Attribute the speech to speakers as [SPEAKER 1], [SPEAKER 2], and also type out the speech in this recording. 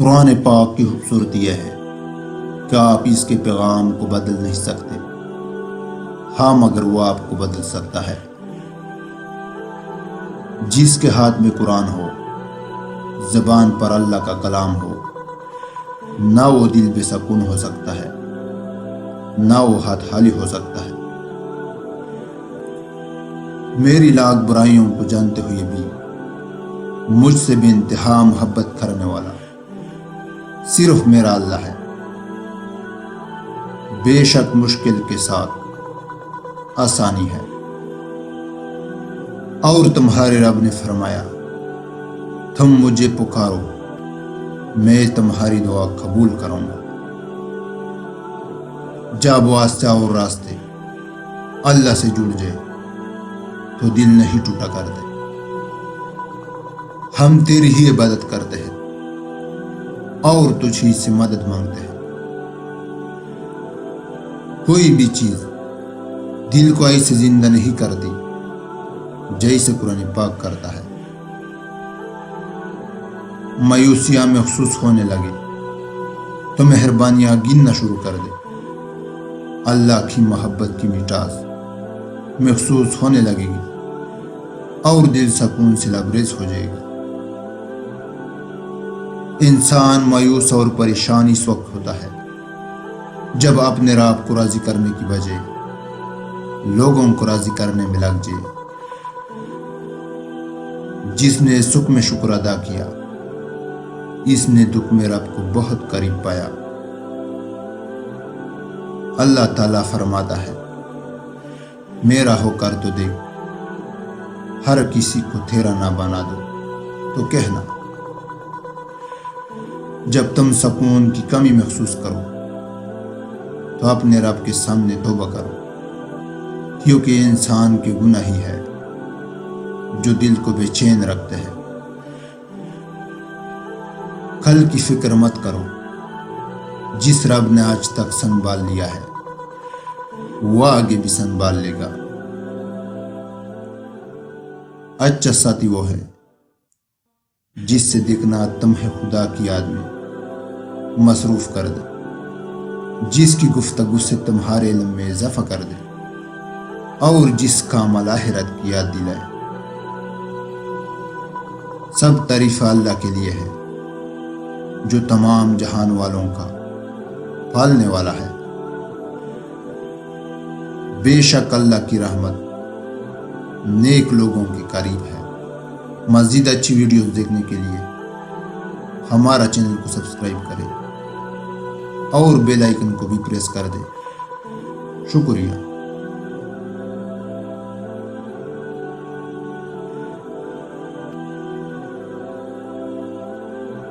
[SPEAKER 1] قرآن پاک کی خوبصورتی یہ ہے کہ آپ اس کے پیغام کو بدل نہیں سکتے، ہاں مگر وہ آپ کو بدل سکتا ہے۔ جس کے ہاتھ میں قرآن ہو، زبان پر اللہ کا کلام ہو، نہ وہ دل بے سکون ہو سکتا ہے، نہ وہ ہاتھ خالی ہو سکتا ہے۔ میری لاکھ برائیوں کو جانتے ہوئے بھی مجھ سے بے انتہا محبت کرنے والا صرف میرا اللہ ہے۔ بے شک مشکل کے ساتھ آسانی ہے۔ اور تمہارے رب نے فرمایا، تم مجھے پکارو، میں تمہاری دعا قبول کروں گا۔ جب واسطہ اور راستے اللہ سے جڑ جائے تو دل نہیں ٹوٹا کرتے۔ ہم تیری ہی عبادت کرتے ہیں اور تجھ ہی سے مدد مانگتے ہیں۔ کوئی بھی چیز دل کو ایسے زندہ نہیں کرتی جیسے قرآن پاک کرتا ہے۔ مایوسیاں محسوس ہونے لگے تو مہربانیاں گننا شروع کر دے۔ اللہ کی محبت کی مٹاس محسوس ہونے لگے گی اور دل سکون سے لبریز ہو جائے گا۔ انسان مایوس اور پریشان اس وقت ہوتا ہے جب اپنے رب کو راضی کرنے کی بجائے لوگوں کو راضی کرنے میں لگ جائے۔ جس نے سکھ میں شکر ادا کیا، اس نے دکھ میں رب کو بہت قریب پایا۔ اللہ تعالیٰ فرماتا ہے، میرا ہو کر تو دیکھ، ہر کسی کو تیرا نہ بنا دو تو کہنا۔ جب تم سکون کی کمی محسوس کرو تو اپنے رب کے سامنے توبہ کرو، کیونکہ انسان کے گناہ ہی ہے جو دل کو بے چین رکھتے ہیں۔ کل کی فکر مت کرو، جس رب نے آج تک سنبھال لیا ہے وہ آگے بھی سنبھال لے گا۔ اچھا ساتھی وہ ہے جس سے دیکھنا تمہیں خدا کی یاد میں مصروف کر دے، جس کی گفتگو سے تمہارے علم میں اضافہ کر دے اور جس کا عمل آخرت کی یاد دلائے۔ سب تعریف اللہ کے لیے ہے جو تمام جہان والوں کا پالنے والا ہے۔ بے شک اللہ کی رحمت نیک لوگوں کے قریب ہے۔ مزید اچھی ویڈیوز دیکھنے کے لیے ہمارا چینل کو سبسکرائب کریں اور بیل آئیکن کو بھی پریس کر دیں۔ شکریہ۔